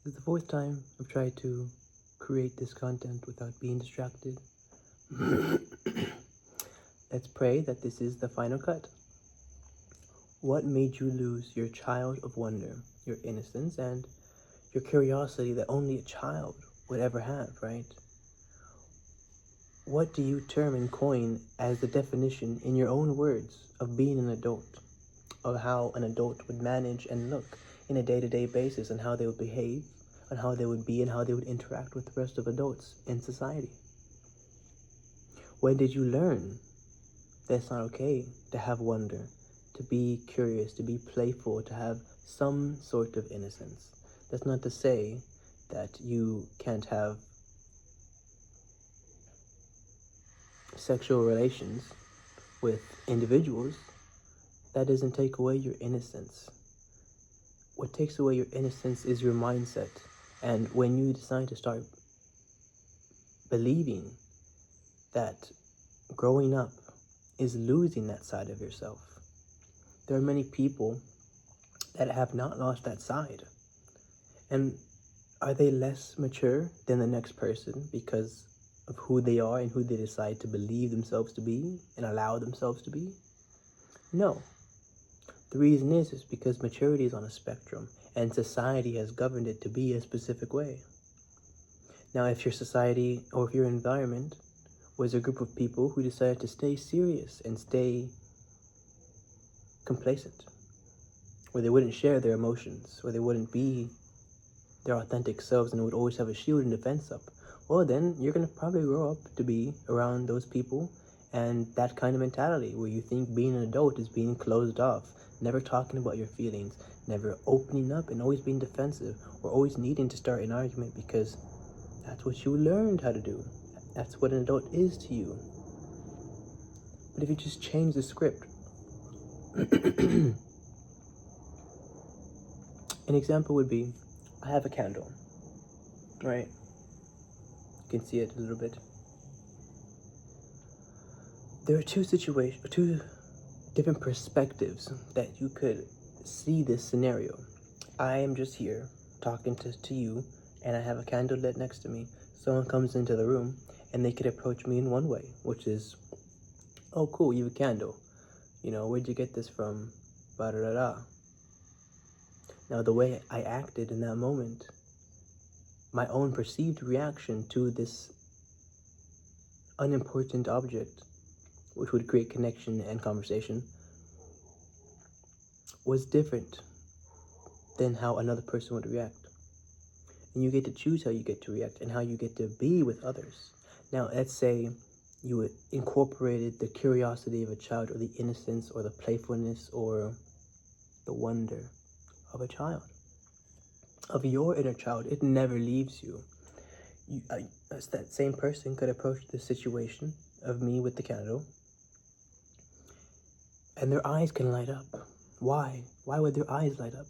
This is the fourth time I've tried to create this content without being distracted. Let's pray that this is the final cut. What made you lose your child of wonder, your innocence, and your curiosity that only a child would ever have, right? What do you term and coin as the definition, in your own words, of being an adult? Of how an adult would manage and look in a day-to-day basis, and how they would behave, and how they would be, and how they would interact with the rest of adults in society? When did you learn that it's not okay to have wonder, to be curious, to be playful, to have some sort of innocence? That's not to say that you can't have sexual relations with individuals. That doesn't take away your innocence. What takes away your innocence is your mindset. And when you decide to start believing that growing up is losing that side of yourself, there are many people that have not lost that side. And are they less mature than the next person because of who they are and who they decide to believe themselves to be and allow themselves to be? No. The reason is because maturity is on a spectrum, and society has governed it to be a specific way. Now, if your society or if your environment was a group of people who decided to stay serious and stay complacent, where they wouldn't share their emotions, where they wouldn't be their authentic selves and would always have a shield and defense up, well, then you're going to probably grow up to be around those people and that kind of mentality where you think being an adult is being closed off, never talking about your feelings, never opening up, and always being defensive, or always needing to start an argument because that's what you learned how to do. That's what an adult is to you. But if you just change the script, an example would be, I have a candle, right? You can see it a little bit. There are two different perspectives that you could see this scenario. I am just here talking to you, and I have a candle lit next to me. Someone comes into the room, and they could approach me in one way, which is, oh, cool, you have a candle. You know, where'd you get this from? Ba-da-da-da. Now, the way I acted in that moment, my own perceived reaction to this unimportant object, which would create connection and conversation, was different than how another person would react. And you get to choose how you get to react and how you get to be with others. Now, let's say you incorporated the curiosity of a child, or the innocence, or the playfulness, or the wonder of a child, of your inner child. It never leaves you. That same person could approach the situation of me with the candle, and their eyes can light up. Why? Why would their eyes light up?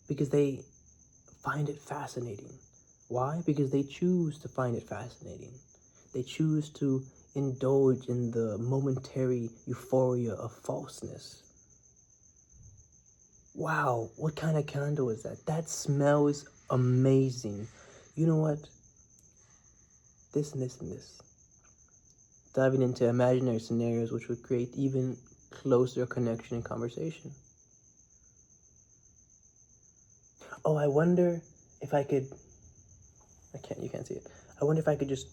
Because they find it fascinating. Why? Because they choose to find it fascinating. They choose to indulge in the momentary euphoria of falseness. Wow, what kind of candle is that? That smells amazing. You know what? This and this and this. Diving into imaginary scenarios which would create even closer connection and conversation. Oh, I wonder if I could... you can't see it. I wonder if I could just...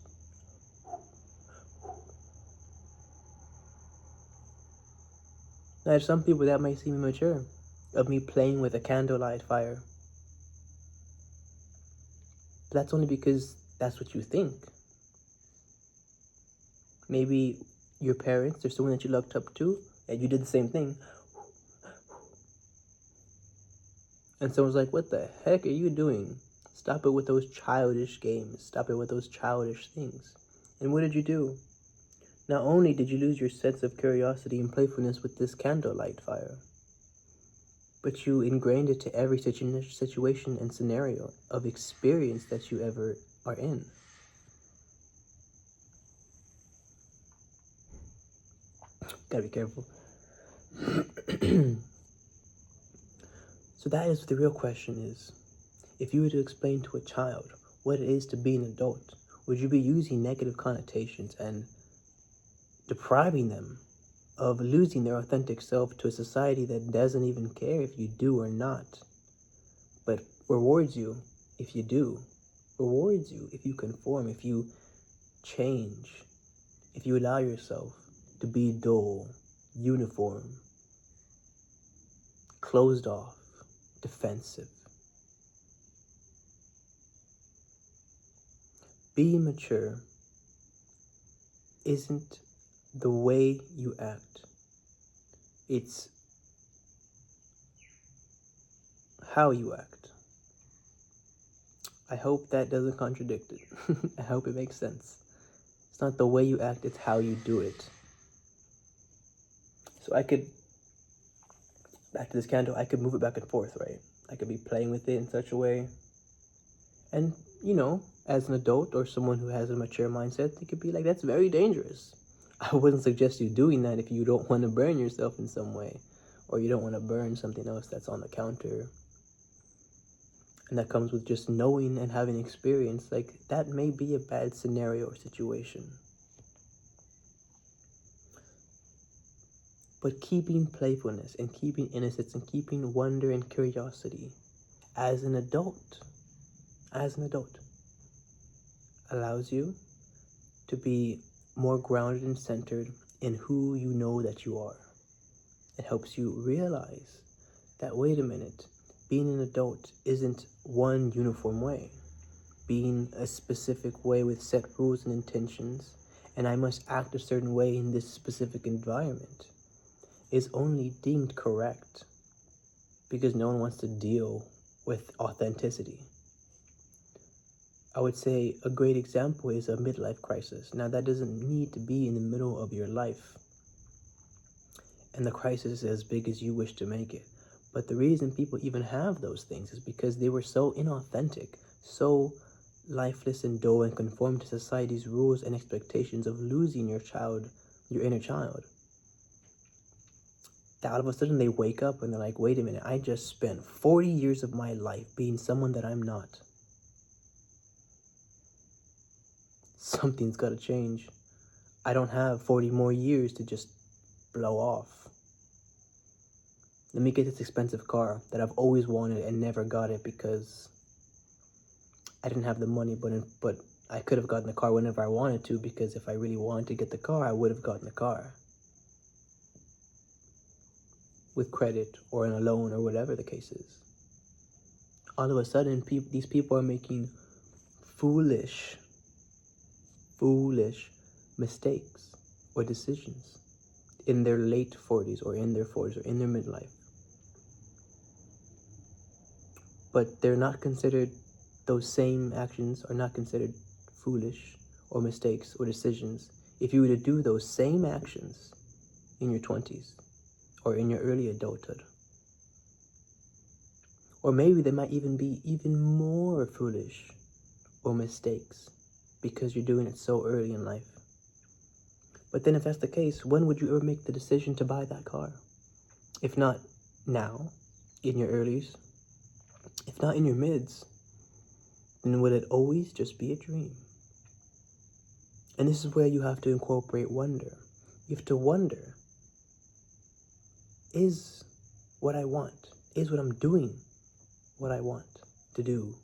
Now, to some people that might seem immature, of me playing with a candlelight fire. But that's only because that's what you think. Maybe your parents or someone that you looked up to, and you did the same thing. And someone's like, what the heck are you doing? Stop it with those childish games. Stop it with those childish things. And what did you do? Not only did you lose your sense of curiosity and playfulness with this candlelight fire, but you ingrained it to every situation and scenario of experience that you ever are in. Gotta be careful. So that is the real question is If you were to explain to a child what it is to be an adult, would you be using negative connotations and depriving them of losing their authentic self to a society that doesn't even care if you do or not, but rewards you if you do, rewards you if you conform, if you change, if you allow yourself to be dull, uniform, closed off, defensive? Being mature isn't the way you act. It's how you act. I hope that doesn't contradict it. I hope it makes sense. It's not the way you act, it's how you do it. So back to this candle, I could move it back and forth, right? I could be playing with it in such a way. And, as an adult or someone who has a mature mindset, it could be like, that's very dangerous. I wouldn't suggest you doing that if you don't want to burn yourself in some way, or you don't want to burn something else that's on the counter. And that comes with just knowing and having experience. Like, that may be a bad scenario or situation. But keeping playfulness and keeping innocence and keeping wonder and curiosity as an adult, allows you to be more grounded and centered in who you know that you are. It helps you realize that, wait a minute, being an adult isn't one uniform way. Being a specific way with set rules and intentions, and I must act a certain way in this specific environment, is only deemed correct because no one wants to deal with authenticity. I would say a great example is a midlife crisis. Now, that doesn't need to be in the middle of your life, and the crisis is as big as you wish to make it. But the reason people even have those things is because they were so inauthentic, so lifeless and dull, and conform to society's rules and expectations of losing your inner child. That all of a sudden they wake up and they're like, wait a minute, I just spent 40 years of my life being someone that I'm not. Something's got to change. I don't have 40 more years to just blow off. Let me get this expensive car that I've always wanted and never got it because I didn't have the money, but I could have gotten the car whenever I wanted to, because if I really wanted to get the car, I would have gotten the car. With credit or in a loan or whatever the case is. All of a sudden, these people are making foolish mistakes or decisions in their late 40s or in their 40s or in their midlife. But they're not considered, those same actions are not considered foolish or mistakes or decisions if you were to do those same actions in your 20s or in your early adulthood. Or maybe they might even be even more foolish or mistakes because you're doing it so early in life. But then if that's the case, when would you ever make the decision to buy that car? If not now, in your earlies, if not in your mids, then would it always just be a dream? And this is where you have to incorporate wonder. You have to wonder, is what I want, is what I'm doing what I want to do?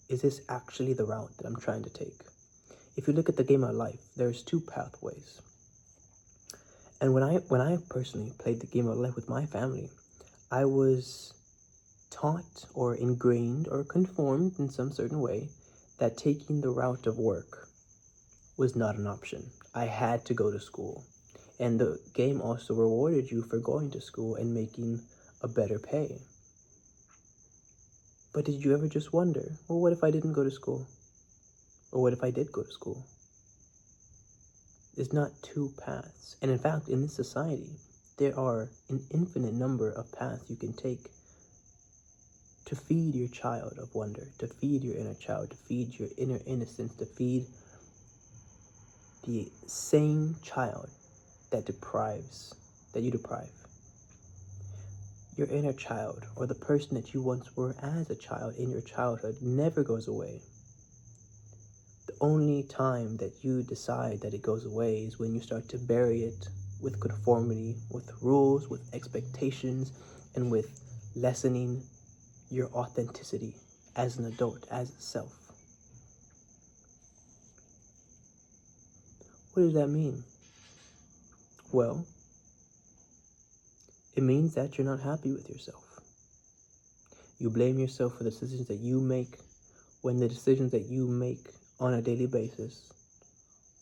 Is this actually the route that I'm trying to take? If you look at the game of life, there's two pathways. And when I personally played the game of life with my family, I was taught or ingrained or conformed in some certain way that taking the route of work was not an option. I had to go to school. And the game also rewarded you for going to school and making a better pay. But did you ever just wonder, well, what if I didn't go to school? Or what if I did go to school? There's not two paths. And in fact, in this society, there are an infinite number of paths you can take to feed your child of wonder, to feed your inner child, to feed your inner innocence, to feed the same child that you deprive. your inner child, or the person that you once were as a child in your childhood, never goes away. The only time that you decide that it goes away is when you start to bury it with conformity, with rules, with expectations, and with lessening your authenticity as an adult, as a self. What does that mean? Well, it means that you're not happy with yourself. You blame yourself for the decisions that you make when the decisions that you make on a daily basis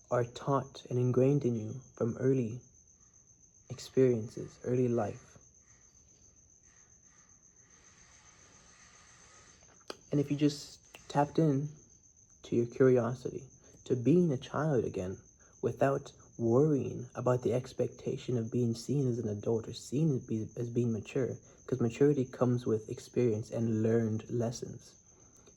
are taught and ingrained in you from early experiences, early life. And if you just tapped in to your curiosity, to being a child again, without worrying about the expectation of being seen as an adult or seen as being mature, because maturity comes with experience and learned lessons.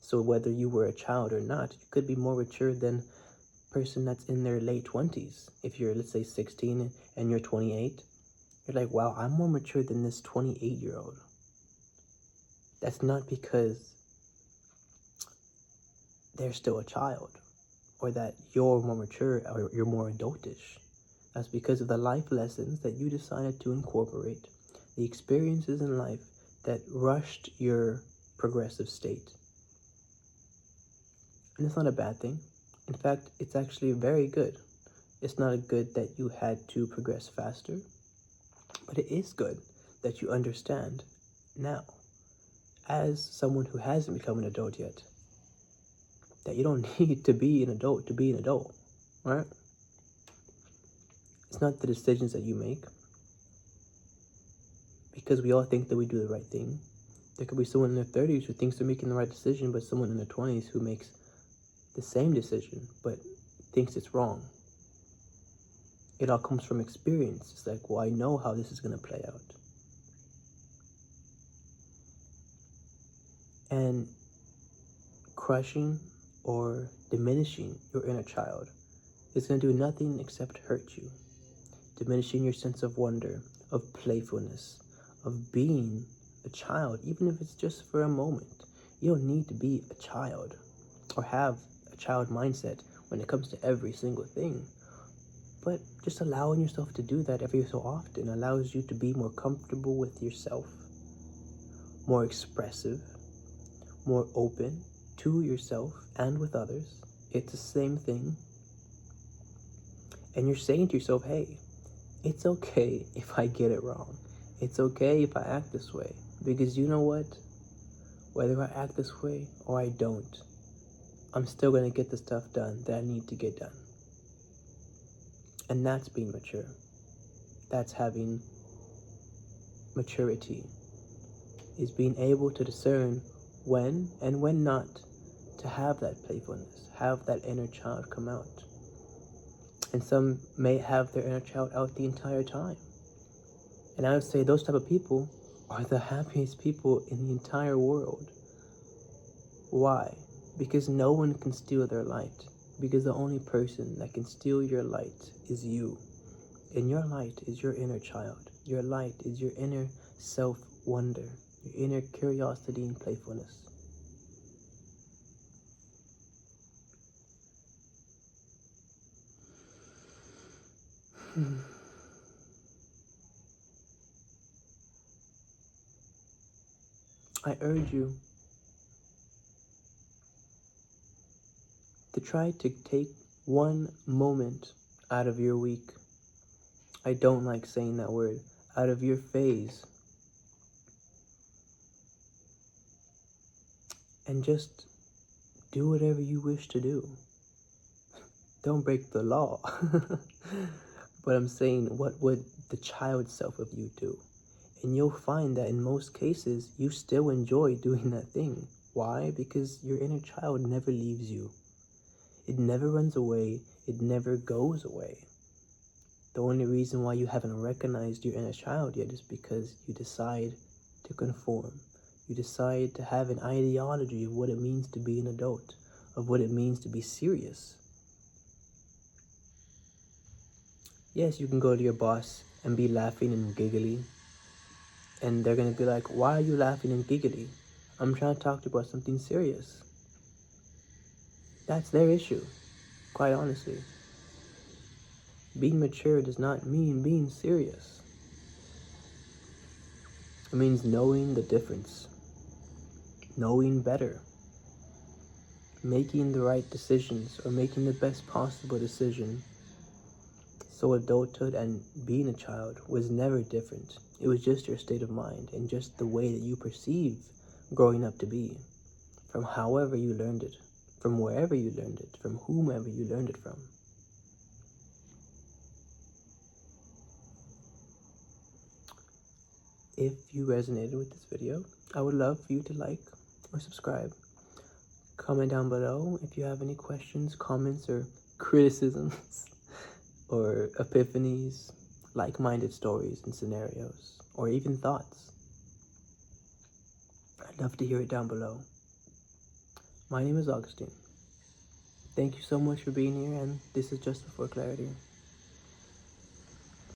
So whether you were a child or not, you could be more mature than a person that's in their late 20s. If you're, let's say, 16 and you're 28, you're like, wow, I'm more mature than this 28-year-old. That's not because they're still a child, or that you're more mature or you're more adultish. That's because of the life lessons that you decided to incorporate, the experiences in life that rushed your progressive state. And it's not a bad thing. In fact, it's actually very good. It's not good that you had to progress faster, but it is good that you understand now, as someone who hasn't become an adult yet, that you don't need to be an adult to be an adult, right? It's not the decisions that you make, because we all think that we do the right thing. There could be someone in their 30s who thinks they're making the right decision, but someone in their 20s who makes the same decision, but thinks it's wrong. It all comes from experience. It's like, well, I know how this is going to play out. And crushing or diminishing your inner child is going to do nothing except hurt you. Diminishing your sense of wonder, of playfulness, of being a child, even if it's just for a moment. You don't need to be a child or have a child mindset when it comes to every single thing. But just allowing yourself to do that every so often allows you to be more comfortable with yourself, more expressive, more open to yourself and with others. It's the same thing. And you're saying to yourself, hey, it's okay if I get it wrong. It's okay if I act this way. Because you know what? Whether I act this way or I don't, I'm still going to get the stuff done that I need to get done. And that's being mature. That's having maturity. Is being able to discern when and when not to have that playfulness, have that inner child come out. And some may have their inner child out the entire time. And I would say those type of people are the happiest people in the entire world. Why? Because no one can steal their light. Because the only person that can steal your light is you. And your light is your inner child. Your light is your inner self-wonder, your inner curiosity and playfulness. I urge you to try to take one moment out of your week. I don't like saying that word. Out of your phase. And just do whatever you wish to do. Don't break the law. But I'm saying, what would the child self of you do? And you'll find that in most cases, you still enjoy doing that thing. Why? Because your inner child never leaves you. It never runs away. It never goes away. The only reason why you haven't recognized your inner child yet is because you decide to conform. You decide to have an ideology of what it means to be an adult, of what it means to be serious. Yes, you can go to your boss and be laughing and giggling And they're going to be like, why are you laughing and giggling? I'm trying to talk to you about something serious. That's their issue, quite honestly. Being mature does not mean being serious. It means knowing the difference, knowing better, making the right decisions, or making the best possible decision. So adulthood and being a child was never different. It was just your state of mind and just the way that you perceive growing up to be, from however you learned it, from wherever you learned it, from whomever you learned it from. If you resonated with this video, I would love for you to like or subscribe. Comment down below if you have any questions, comments, or criticisms, or epiphanies, like-minded stories and scenarios, or even thoughts. I'd love to hear it down below. My name is Augustin. Thank you so much for being here, and this is Just Before Clarity.